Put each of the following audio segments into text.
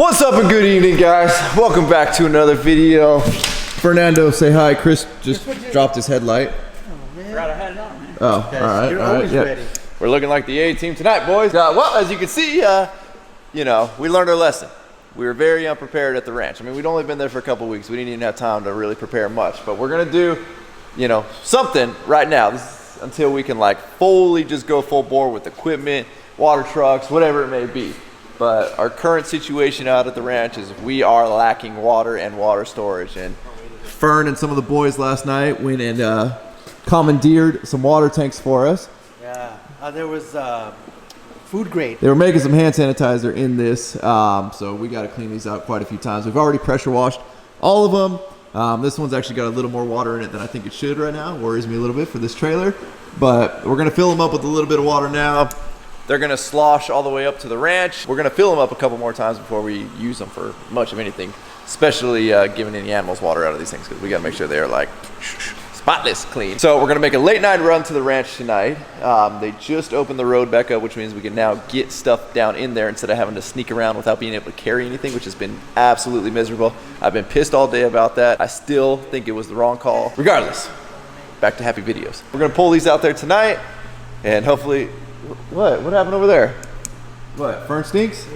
What's up and good evening, guys? Welcome back to another video. Fernando, say hi. Chris just dropped his headlight. Oh, man. Forgot I had it on, man. Oh, all right. You're always ready. We're looking like the A team tonight, boys. Well, as you can see, you know, we learned our lesson. We were very unprepared at the ranch. I mean, we'd only been there for a couple weeks. We didn't even have time to really prepare much. But we're gonna do, you know, something right now. This is until we can like fully just go full bore with equipment, water trucks, whatever it may be. But our current situation out at the ranch is we are lacking water and water storage. And Fern and some of the boys last night went and commandeered some water tanks for us. Yeah, there was food grade. They were making some hand sanitizer in this, so we got to clean these out quite a few times. We've already pressure washed all of them. This one's actually got a little more water in it than I think it should right now. Worries me a little bit for this trailer, but we're going to fill them up with a little bit of water now. They're going to slosh all the way up to the ranch. We're going to fill them up a couple more times before we use them for much of anything, especially giving any animals water out of these things, because we got to make sure they are like spotless clean. So we're going to make a late night run to the ranch tonight. They just opened the road back up, which means we can now get stuff down in there instead of having to sneak around without being able to carry anything, which has been absolutely miserable. I've been pissed all day about that. I still think it was the wrong call. Regardless, back to happy videos. We're going to pull these out there tonight, and hopefully... What happened over there? What, Fern stinks?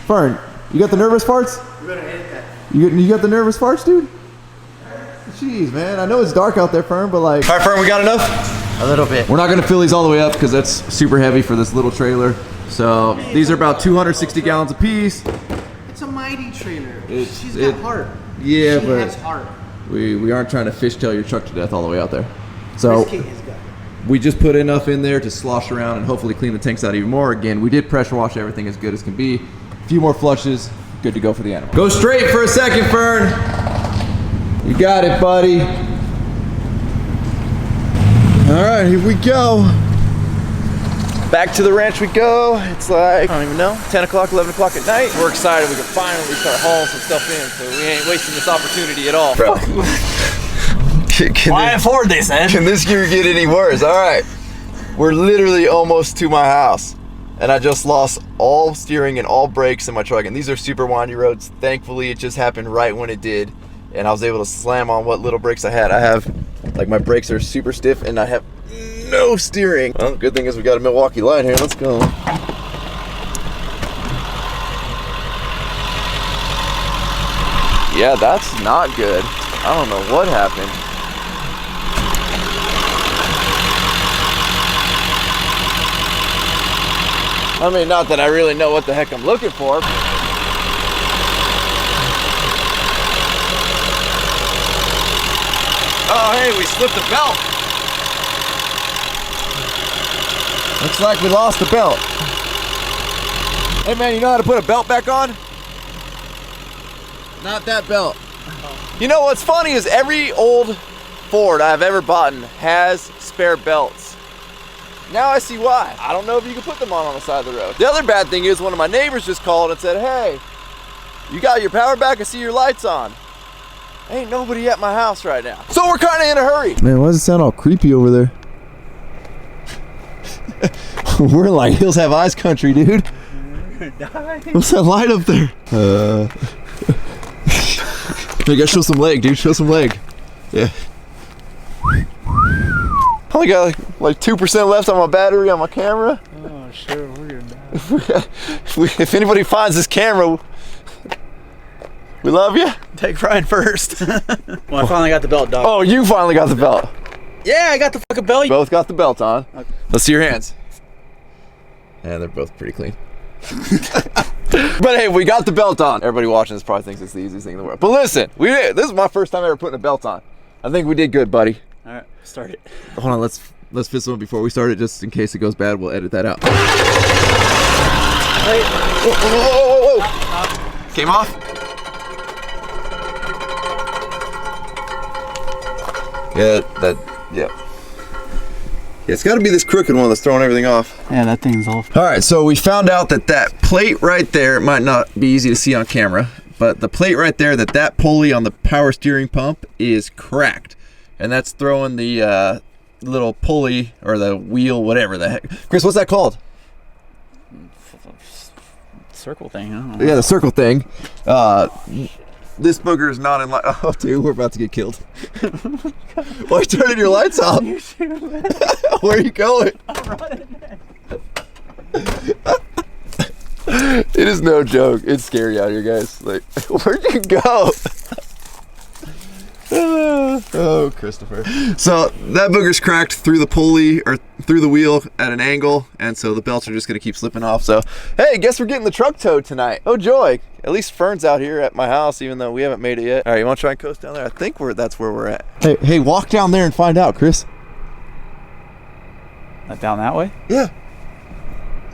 Fern, you got the nervous farts? You better edit that. You got the nervous farts, dude? Jeez, man, I know it's dark out there, Fern, but like... All right, Fern, we got enough? A little bit. We're not gonna fill these all the way up because that's super heavy for this little trailer. So these are about 260 gallons a piece. It's a mighty trailer. She's it- got heart. Yeah, she but has heart. we aren't trying to fishtail your truck to death all the way out there. So This kid has got it. we just put enough in there to slosh around and hopefully clean the tanks out even more. Again, we did pressure wash everything as good as can be. A few more flushes, good to go for the animal. Go straight for a second, Fern. You got it, buddy. All right, here we go. Back to the ranch we go. It's like, I don't even know, 10 o'clock, 11 o'clock at night. We're excited we can finally start hauling some stuff in, so we ain't wasting this opportunity at all. Bro. Why afford this, Ed? Can this gear get any worse? All right, we're literally almost to my house, and I just lost all steering and all brakes in my truck. And these are super windy roads. Thankfully, it just happened right when it did, and I was able to slam on what little brakes I had. I have, like, my brakes are super stiff, and I have no steering. Well, good thing is we got a Milwaukee line here. Let's go. Yeah, that's not good. I don't know what happened. I mean, not that I really know what the heck I'm looking for. Oh, hey, we slipped a belt. Looks like we lost the belt. Hey, man, you know how to put a belt back on? Not that belt. You know what's funny is every old Ford I've ever bought has spare belts. Now I see why. I don't know if you can put them on the side of the road. The other bad thing is one of my neighbors just called and said, hey, you got your power back? I see your lights on. Ain't nobody at my house right now. So we're kind of in a hurry. Man, why does it sound all creepy over there? We're like Hills Have Eyes country, dude. What's that light up there? You gotta show some leg, dude. Show some leg. Yeah. I only got like 2% left on my battery on my camera. Oh, sure, we're gonna die. If anybody finds this camera, we love you. Take Ryan first. Well, I finally got the belt, dog. Oh, you finally got the belt. Yeah, I got the fucking belt. Both got the belt on. Okay. Let's see your hands. Yeah, they're both pretty clean. But hey, we got the belt on. Everybody watching this probably thinks it's the easiest thing in the world. But listen, this is my first time ever putting a belt on. I think we did good, buddy. All right, start it. Hold on, let's fist them before we start it, just in case it goes bad. We'll edit that out. Hey. Whoa. Came off? Yeah. It's got to be this crooked one that's throwing everything off. Yeah, that thing's off. All right, so we found out that plate right there, it might not be easy to see on camera, but the plate right there, that pulley on the power steering pump is cracked. And that's throwing the little pulley or the wheel, whatever the heck. Chris, what's that called? circle thing. I don't know. Yeah, the circle thing. This booger is not in line. Oh, dude, we're about to get killed. Why are you turning your lights off? Where are you going? I'm running. It is no joke. It's scary out here, guys. Like, where'd you go? Oh, Christopher. So that booger's cracked through the pulley or through the wheel at an angle, and so the belts are just gonna keep slipping off. So, hey, guess we're getting the truck towed tonight. Oh joy! At least Fern's out here at my house, even though we haven't made it yet. All right, you want to try and coast down there? I think that's where we're at. Hey, walk down there and find out, Chris. Not down that way? Yeah.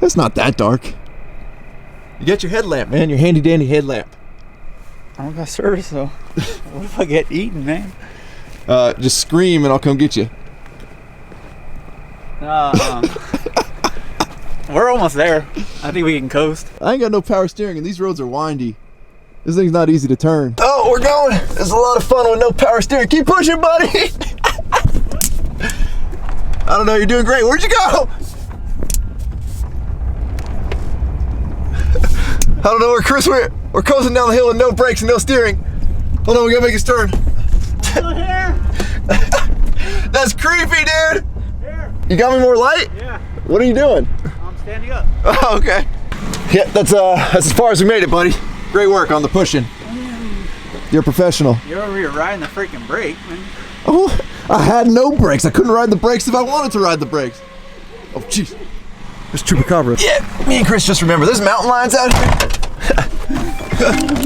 It's not that dark. You got your headlamp, man. Your handy dandy headlamp. I don't got service though. What if I get eaten, man? Just scream and I'll come get you. We're almost there. I think we can coast. I ain't got no power steering and these roads are windy. This thing's not easy to turn. Oh, we're going. It's a lot of fun with no power steering. Keep pushing, buddy. I don't know, you're doing great. Where'd you go? I don't know where Chris went. We're coasting down the hill with no brakes and no steering. Hold on, we gotta make this turn. Still here. That's creepy, dude. Here. You got me more light? Yeah. What are you doing? I'm standing up. Oh, okay. Yeah, that's as far as we made it, buddy. Great work on the pushing. You're a professional. You're over here riding the freaking brake, man. Oh, I had no brakes. I couldn't ride the brakes if I wanted to ride the brakes. Oh, jeez. There's chupacabra. Yeah, me and Chris just remember there's mountain lions out here.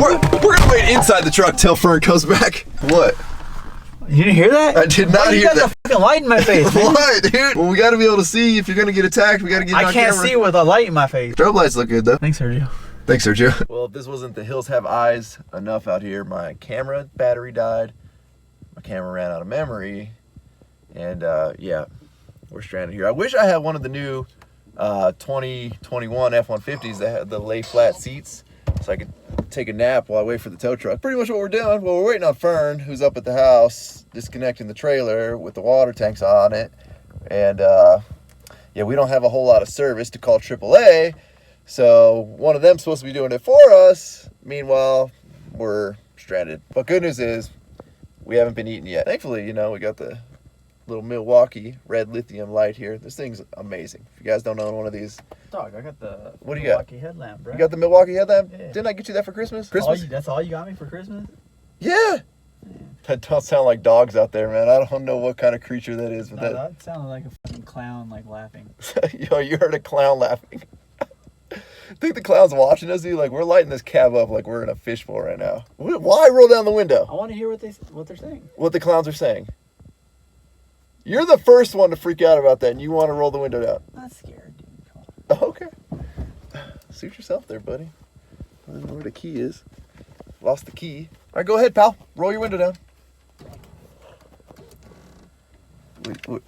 we're gonna wait inside the truck till Fern comes back. What? You didn't hear that? I did not hear You got that. the fucking light in my face, man. What, dude? Well, we gotta be able to see if you're gonna get attacked. We gotta get you on I can't camera. see with a light in my face. Strobe lights look good though. Thanks, Sergio. Thanks, Sergio. Well, if this wasn't the hills have eyes enough out here, my camera battery died. My camera ran out of memory, and yeah, we're stranded here. I wish I had one of the new 2021 F-150s that had the lay flat seats, so I could take a nap while I wait for the tow truck. Pretty much what we're doing. Well, we're waiting on Fern, who's up at the house, disconnecting the trailer with the water tanks on it, and yeah, we don't have a whole lot of service to call AAA. So one of them's supposed to be doing it for us. Meanwhile, we're stranded. But good news is we haven't been eaten yet. Thankfully, you know, we got the little Milwaukee red lithium light here. This thing's amazing. If you guys don't own one of these. Dog, I got the What do you got? Milwaukee headlamp, bro. You got the Milwaukee headlamp? Yeah. Didn't I get you that for Christmas? That's all you got me for Christmas? Yeah. That don't sound like dogs out there, man. I don't know what kind of creature that is, but No, that sounded like a fucking clown, like laughing. Yo, you heard a clown laughing. Think the clown's watching us, dude? Like, we're lighting this cab up like we're in a fishbowl right now. Why roll down the window? I want to hear what they're saying. What the clowns are saying. You're the first one to freak out about that, and you want to roll the window down. I'm not scared, dude. Come on. Okay. Suit yourself there, buddy. I don't know where the key is. Lost the key. All right, go ahead, pal. Roll your window down. Wait.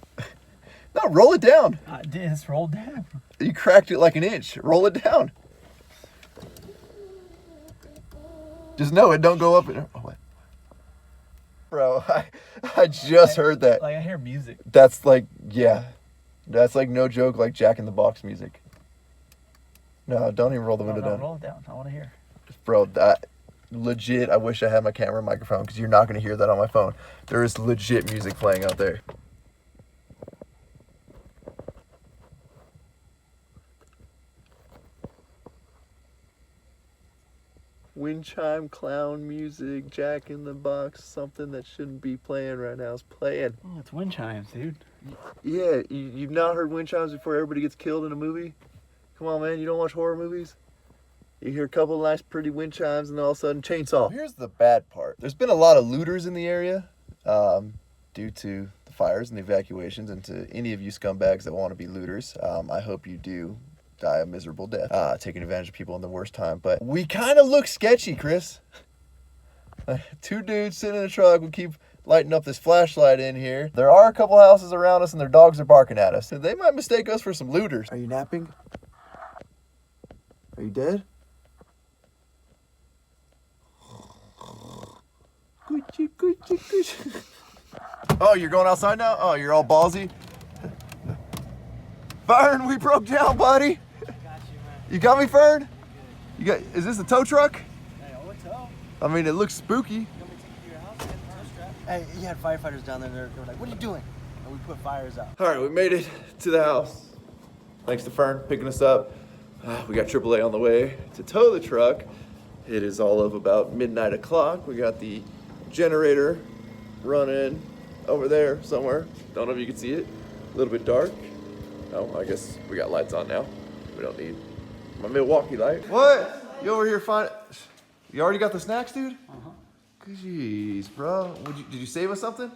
No, roll it down. It's rolled down. You cracked it like an inch. Roll it down. Just know it don't go up. Oh, what? Bro, I just heard that. Like, I hear music. That's like, yeah. That's like no joke, like Jack in the Box music. No, don't even roll the window down. Roll it down. I want to hear. Bro, that legit, I wish I had my camera and microphone because you're not going to hear that on my phone. There is legit music playing out there. Wind chime, clown music, Jack in the Box, something that shouldn't be playing right now is playing. Oh, it's wind chimes, dude. Yeah, you've not heard wind chimes before everybody gets killed in a movie? Come on, man, you don't watch horror movies? You hear a couple of nice pretty wind chimes and all of a sudden chainsaw. Here's the bad part. There's been a lot of looters in the area due to the fires and the evacuations, and to any of you scumbags that want to be looters, I hope you do die a miserable death, taking advantage of people in the worst time. But we kind of look sketchy, Chris. Two dudes sitting in a truck. We keep lighting up this flashlight in here. There are a couple houses around us and their dogs are barking at us. They might mistake us for some looters. Are you napping? Are you dead? Oh, you're going outside now? Oh, you're all ballsy? Fern, we broke down, buddy. I got you, man. You got me, Fern? You got? Is this a tow truck? Hey, what's up? I mean, it looks spooky. You want me to take you to your house? Hey, you had firefighters down there. They were like, "What are you doing?" And we put fires out. All right, we made it to the house. Thanks to Fern picking us up. We got AAA on the way to tow the truck. It is all of about midnight o'clock. We got the generator running over there somewhere. Don't know if you can see it. A little bit dark. Oh, I guess we got lights on now. We don't need my Milwaukee light. What? You over here find? You already got the snacks, dude? Jeez, bro. Did you save us something?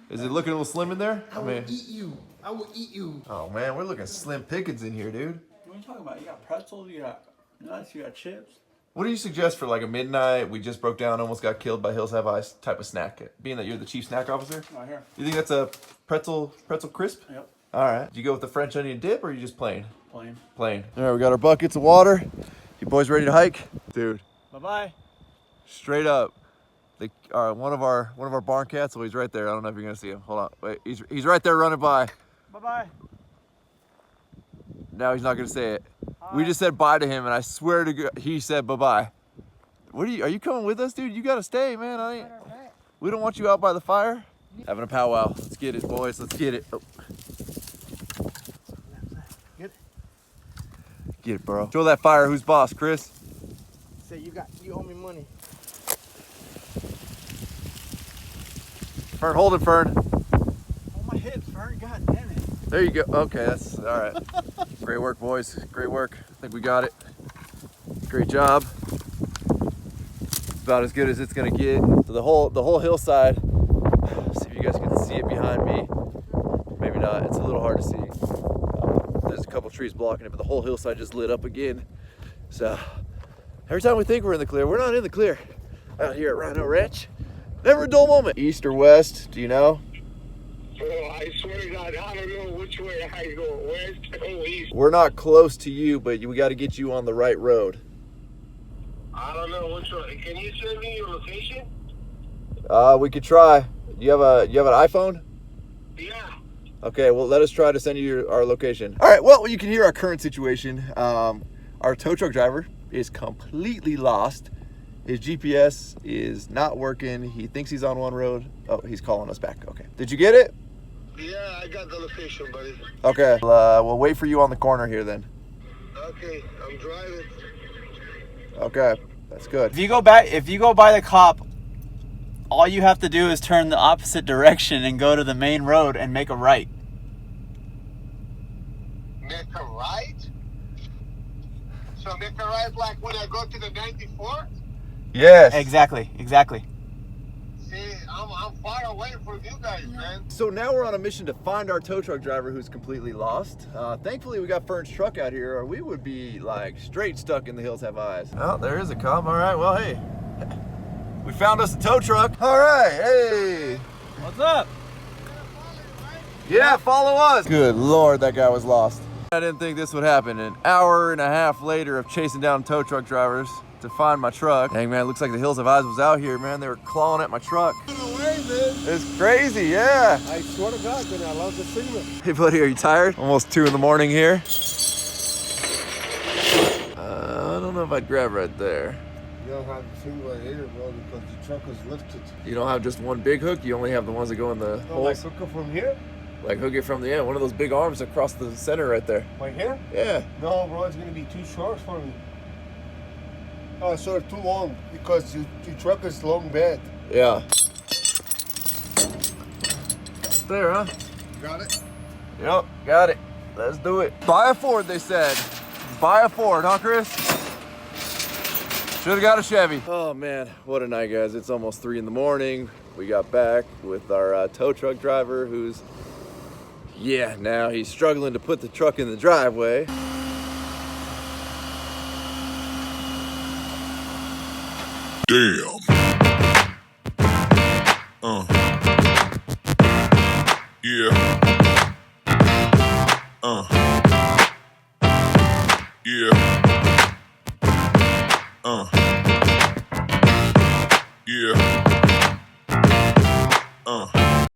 Is it looking a little slim in there? I will eat you. I will eat you. Oh man, we're looking slim pickings in here, dude. What are you talking about? You got pretzels, you got nuts, you got chips. What do you suggest for like a midnight, we just broke down, almost got killed by Hills Have Eyes type of snack? Being that you're the chief snack officer? Right here. You think that's a pretzel crisp? Yep. All right. Do you go with the French onion dip or are you just plain? Plain. Plain. All right, we got our buckets of water. You boys ready to hike? Dude, Bye-bye. straight up. One of our barn cats, well, he's right there. I don't know if you're gonna see him. Hold on, wait, he's right there running by. Bye-bye. Now he's not gonna say it. We just said bye to him, and I swear to God, he said bye-bye. Are you coming with us, dude? You gotta stay, man. We don't want you out by the fire. Having a powwow. Let's get it, boys. Let's get it. Oh. Get it, bro. Show that fire. Who's boss, Chris? Say you owe me money. Fern, hold it, Fern. Oh, my hips, Fern. God damn it. There you go. Okay, that's all right. Great work, boys. Great work. I think we got it. Great job. It's about as good as it's gonna get. So the whole hillside. See if you guys can see it behind me. Maybe not. It's a little hard to see. There's a couple trees blocking it, but the whole hillside just lit up again. So every time we think we're in the clear, we're not in the clear. Out here at Rhino Ranch. Never a dull moment. East or west? Do you know? Oh, I swear to God, I don't know which way I go, west or east. We're not close to you, but we got to get you on the right road. I don't know which way. Can you send me your location? We could try. You have an iPhone? Yeah. Okay, well, let us try to send you our location. All right, well, you can hear our current situation. Our tow truck driver is completely lost. His GPS is not working. He thinks he's on one road. Oh, he's calling us back. Okay. Did you get it? Yeah, I got the location, buddy. Okay. We'll wait for you on the corner here then. Okay, I'm driving. Okay, that's good. If you go by the cop, all you have to do is turn the opposite direction and go to the main road and make a right. Make a right? So make a right like when I go to the 94? Yes. Exactly. See, I'm far away from you guys, man. So now we're on a mission to find our tow truck driver who's completely lost. Thankfully, we got Fern's truck out here, or we would be like straight stuck in the Hills Have Eyes. Oh, there is a cop. All right, well, hey. We found us a tow truck. All right, hey. What's up? Yeah, follow us. Good Lord, that guy was lost. I didn't think this would happen. An hour and a half later of chasing down tow truck drivers to find my truck. Dang, man, it looks like the Hills Have Eyes was out here, man. They were clawing at my truck. It's crazy, yeah. I swear to God, then I lost the signal. Hey, buddy, are you tired? Almost 2 in the morning here. I don't know if I'd grab right there. You don't have the signal either, bro, because the truck was lifted. You don't have just one big hook? You only have the ones that go in the holes? Like hook from here? Like hook it from the end. One of those big arms across the center right there. Right here? Yeah. No, bro, it's going to be too short for me. Oh, so too long, because your truck is long bed. Yeah. There, huh? Got it? Yep, got it. Let's do it. Buy a Ford, they said. Buy a Ford, huh, Chris? Should've got a Chevy. Oh man, what a night, guys. It's almost 3 in the morning. We got back with our tow truck driver who's, now he's struggling to put the truck in the driveway. Damn. Yeah.